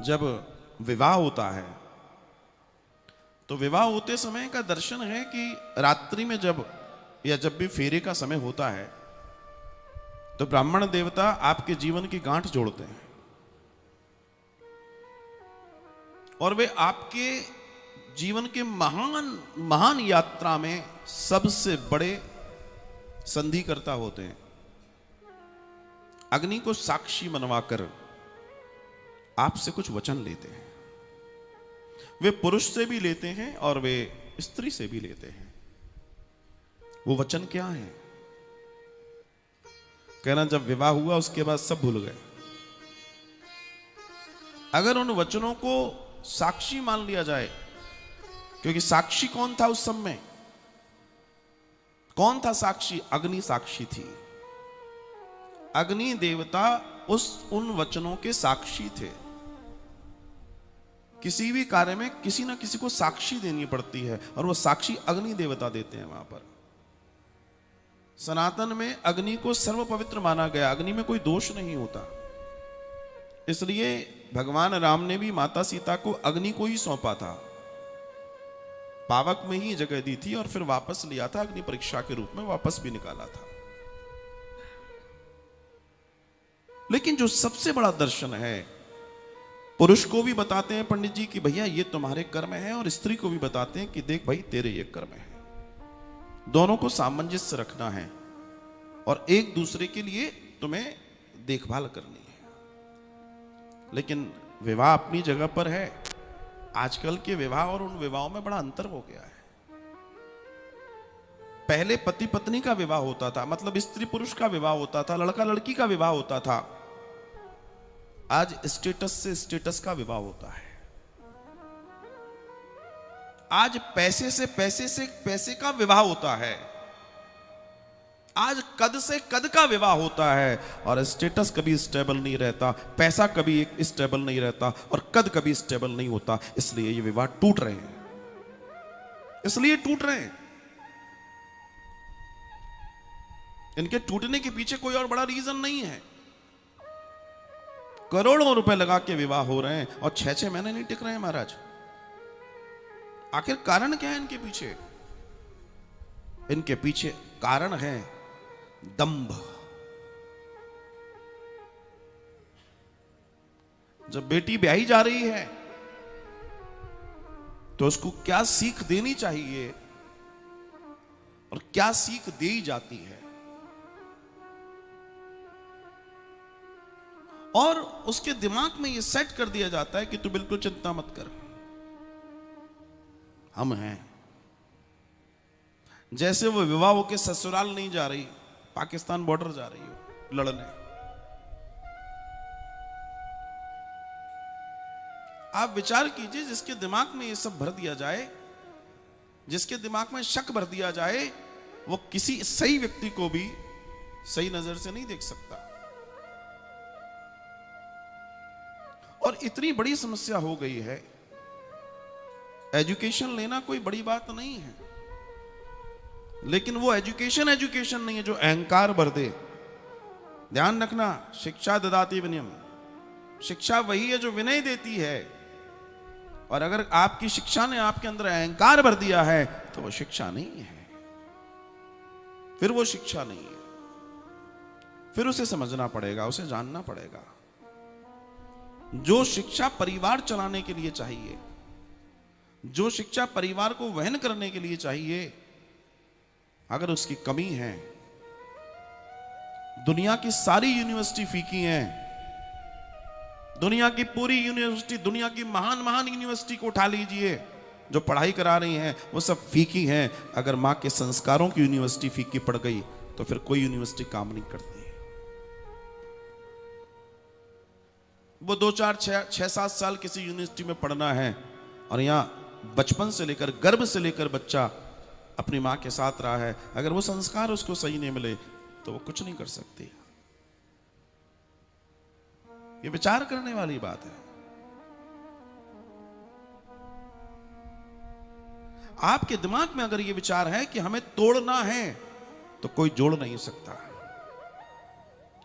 जब विवाह होता है तो विवाह होते समय का दर्शन है कि रात्रि में जब या जब भी फेरे का समय होता है तो ब्राह्मण देवता आपके जीवन की गांठ जोड़ते हैं और वे आपके जीवन के महान महान यात्रा में सबसे बड़े संधिकर्ता होते हैं। अग्नि को साक्षी मनवाकर आपसे कुछ वचन लेते हैं। वे पुरुष से भी लेते हैं और वे स्त्री से भी लेते हैं। वो वचन क्या है? कहना जब विवाह हुआ उसके बाद सब भूल गए। अगर उन वचनों को साक्षी मान लिया जाए, क्योंकि साक्षी कौन था उस समय? कौन था साक्षी? अग्नि साक्षी थी। अग्नि देवता उन वचनों के साक्षी थे। किसी भी कार्य में किसी ना किसी को साक्षी देनी पड़ती है और वो साक्षी अग्नि देवता देते हैं। वहां पर सनातन में अग्नि को सर्व पवित्र माना गया। अग्नि में कोई दोष नहीं होता। इसलिए भगवान राम ने भी माता सीता को अग्नि को ही सौंपा था। पावक में ही जगह दी थी और फिर वापस लिया था। अग्नि परीक्षा के रूप में वापस भी निकाला था। लेकिन जो सबसे बड़ा दर्शन है, पुरुष को भी बताते हैं पंडित जी कि भैया ये तुम्हारे कर्म है, और स्त्री को भी बताते हैं कि देख भाई तेरे ये कर्म है। दोनों को सामंजस्य रखना है और एक दूसरे के लिए तुम्हें देखभाल करनी है। लेकिन विवाह अपनी जगह पर है। आजकल के विवाह और उन विवाहों में बड़ा अंतर हो गया है। पहले पति पत्नी का विवाह होता था, मतलब स्त्री पुरुष का विवाह होता था, लड़का लड़की का विवाह होता था। आज स्टेटस से स्टेटस का विवाह होता है। आज पैसे से पैसे का विवाह होता है। आज कद से कद का विवाह होता है और स्टेटस कभी स्टेबल नहीं रहता, पैसा कभी एक स्टेबल नहीं रहता और कद कभी स्टेबल नहीं होता। इसलिए ये विवाह टूट रहे हैं। इसलिए टूट रहे हैं। इनके टूटने के पीछे कोई और बड़ा रीजन नहीं है। करोड़ों रुपए लगा के विवाह हो रहे हैं और 6-6 महीने नहीं टिक रहे हैं महाराज। आखिर कारण क्या है इनके पीछे? इनके पीछे कारण है दंभ। जब बेटी ब्याही जा रही है तो उसको क्या सीख देनी चाहिए और क्या सीख दी जाती है, और उसके दिमाग में यह सेट कर दिया जाता है कि तू बिल्कुल चिंता मत कर, हम हैं। जैसे वो विवाह होके ससुराल नहीं जा रही, पाकिस्तान बॉर्डर जा रही हो लड़ने। आप विचार कीजिए, जिसके दिमाग में ये सब भर दिया जाए, जिसके दिमाग में शक भर दिया जाए, वो किसी सही व्यक्ति को भी सही नजर से नहीं देख सकता। और इतनी बड़ी समस्या हो गई है। एजुकेशन लेना कोई बड़ी बात नहीं है, लेकिन वो एजुकेशन नहीं है जो अहंकार भर दे। ध्यान रखना, शिक्षा ददाति विनयम। शिक्षा वही है जो विनय देती है। और अगर आपकी शिक्षा ने आपके अंदर अहंकार भर दिया है तो वो शिक्षा नहीं है। फिर वो शिक्षा नहीं है। फिर उसे समझना पड़ेगा, उसे जानना पड़ेगा। जो शिक्षा परिवार चलाने के लिए चाहिए, जो शिक्षा परिवार को वहन करने के लिए चाहिए, अगर उसकी कमी है, दुनिया की सारी यूनिवर्सिटी फीकी हैं। दुनिया की पूरी यूनिवर्सिटी, दुनिया की महान महान यूनिवर्सिटी को उठा लीजिए, जो पढ़ाई करा रही हैं वो सब फीकी हैं। अगर मां के संस्कारों की यूनिवर्सिटी फीकी पड़ गई तो फिर कोई यूनिवर्सिटी काम नहीं करती। वो 2-4-6-7 साल किसी यूनिवर्सिटी में पढ़ना है और यहां बचपन से लेकर, गर्भ से लेकर बच्चा अपनी मां के साथ रहा है। अगर वो संस्कार उसको सही नहीं मिले तो वो कुछ नहीं कर सकती। ये विचार करने वाली बात है। आपके दिमाग में अगर ये विचार है कि हमें तोड़ना है तो कोई जोड़ नहीं सकता,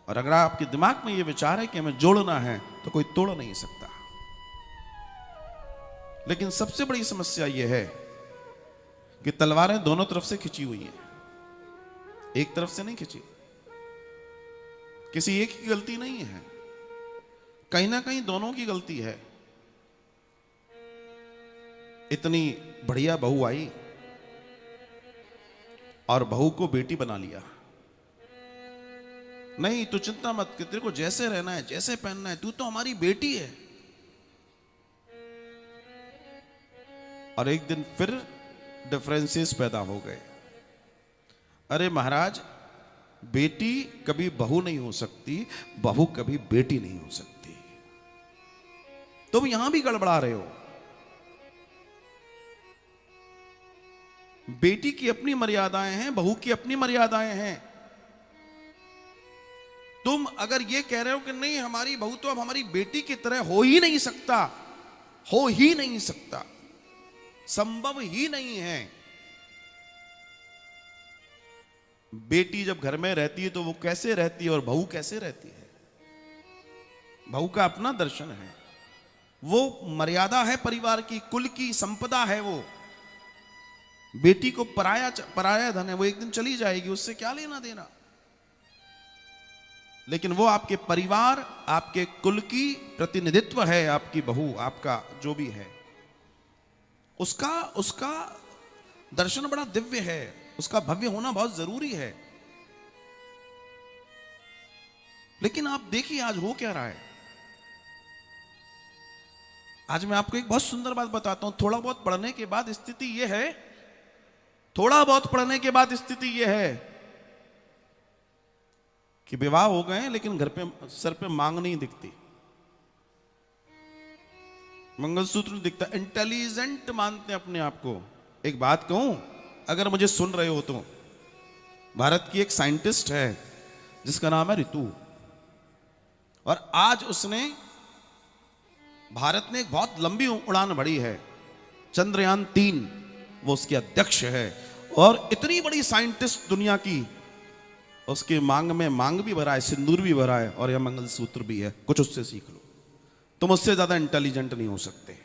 और अगर आपके दिमाग में ये विचार है कि हमें जोड़ना है तो कोई तोड़ नहीं सकता। लेकिन सबसे बड़ी समस्या यह है कि तलवारें दोनों तरफ से खिंची हुई हैं, एक तरफ से नहीं खिंची। किसी एक की गलती नहीं है, कहीं ना कहीं दोनों की गलती है। इतनी बढ़िया बहू आई और बहू को बेटी बना लिया। नहीं, तू चिंता मत कर, तेरे को जैसे रहना है, जैसे पहनना है, तू तो हमारी बेटी है। और एक दिन फिर डिफरेंसेस पैदा हो गए। अरे महाराज, बेटी कभी बहू नहीं हो सकती, बहू कभी बेटी नहीं हो सकती। तुम यहां भी गड़बड़ा रहे हो। बेटी की अपनी मर्यादाएं हैं, बहू की अपनी मर्यादाएं हैं। तुम अगर ये कह रहे हो कि नहीं, हमारी बहू तो अब हमारी बेटी की तरह हो ही नहीं सकता, हो ही नहीं सकता, संभव ही नहीं है। बेटी जब घर में रहती है तो वो कैसे रहती है और बहू कैसे रहती है? बहू का अपना दर्शन है, वो मर्यादा है परिवार की, कुल की संपदा है वो। बेटी को पराया धन है, वो एक दिन चली जाएगी, उससे क्या लेना देना। लेकिन वो आपके परिवार, आपके कुल की प्रतिनिधित्व है, आपकी बहू, आपका जो भी है, उसका दर्शन बड़ा दिव्य है, उसका भव्य होना बहुत जरूरी है। लेकिन आप देखिए आज हो क्या रहा है। आज मैं आपको एक बहुत सुंदर बात बताता हूं। थोड़ा बहुत पढ़ने के बाद स्थिति यह है, थोड़ा बहुत पढ़ने के बाद स्थिति यह है कि विवाह हो गए लेकिन घर पे सर पे मांग नहीं दिखती, मंगलसूत्र नहीं दिखता। इंटेलिजेंट मानते हैं अपने आप को। एक बात कहूं, अगर मुझे सुन रहे हो तो, भारत की एक साइंटिस्ट है जिसका नाम है रितु, और आज उसने, भारत ने एक बहुत लंबी उड़ान भरी है, चंद्रयान 3, वो उसके अध्यक्ष है। और इतनी बड़ी साइंटिस्ट दुनिया की, उसके मांग में मांग भी भरा है, सिंदूर भी भरा है, और यह मंगलसूत्र भी है। कुछ उससे सीख लो, तुम उससे ज्यादा इंटेलिजेंट नहीं हो सकते।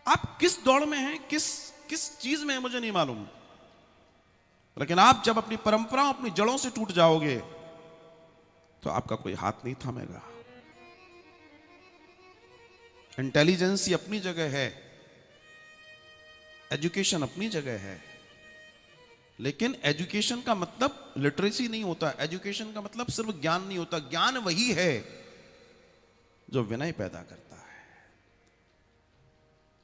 आप किस दौड़ में हैं, किस चीज में है मुझे नहीं मालूम, लेकिन आप जब अपनी परंपराओं, अपनी जड़ों से टूट जाओगे तो आपका कोई हाथ नहीं थामेगा। इंटेलिजेंसी अपनी जगह है, एजुकेशन अपनी जगह है, लेकिन एजुकेशन का मतलब लिटरेसी नहीं होता, एजुकेशन का मतलब सिर्फ ज्ञान नहीं होता। ज्ञान वही है जो विनय पैदा करता है।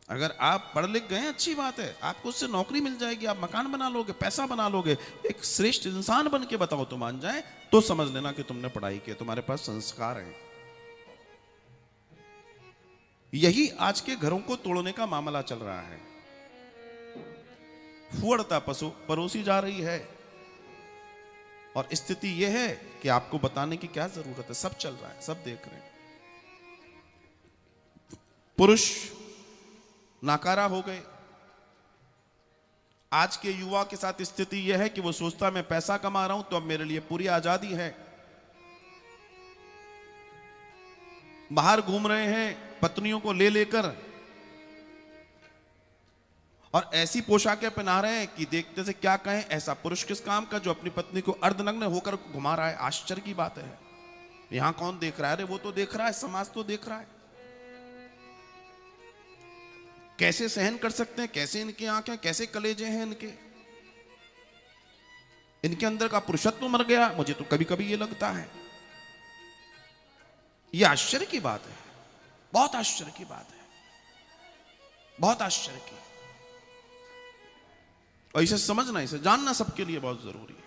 अगर आप पढ़ लिख गए अच्छी बात है, आपको उससे नौकरी मिल जाएगी, आप मकान बना लोगे, पैसा बना लोगे, एक श्रेष्ठ इंसान बन के बताओ तो मान जाए, तो समझ लेना कि तुमने पढ़ाई की, तुम्हारे पास संस्कार है। यही आज के घरों को तोड़ने का मामला चल रहा है। फुअड़ता परोसी जा रही है, और स्थिति यह है कि आपको बताने की क्या जरूरत है, सब चल रहा है, सब देख रहे हैं। पुरुष नाकारा हो गए। आज के युवा के साथ स्थिति यह है कि वो सोचता मैं पैसा कमा रहा हूं तो अब मेरे लिए पूरी आजादी है। बाहर घूम रहे हैं पत्नियों को ले लेकर, और ऐसी पोशाकें पहना रहे हैं कि देखते से क्या कहें, ऐसा पुरुष किस काम का जो अपनी पत्नी को अर्धनग्न होकर घुमा रहा है। आश्चर्य की बात है। यहां कौन देख रहा है? अरे वो तो देख रहा है, समाज तो देख रहा है। कैसे सहन कर सकते हैं? कैसे इनकी आंखें, कैसे कलेजे हैं इनके, इनके अंदर का पुरुषत्व मर गया। मुझे तो कभी कभी ये लगता है। ये आश्चर्य की बात है, बहुत आश्चर्य की बात है, बहुत आश्चर्य की। और इसे समझना, इसे जानना सबके लिए बहुत जरूरी है।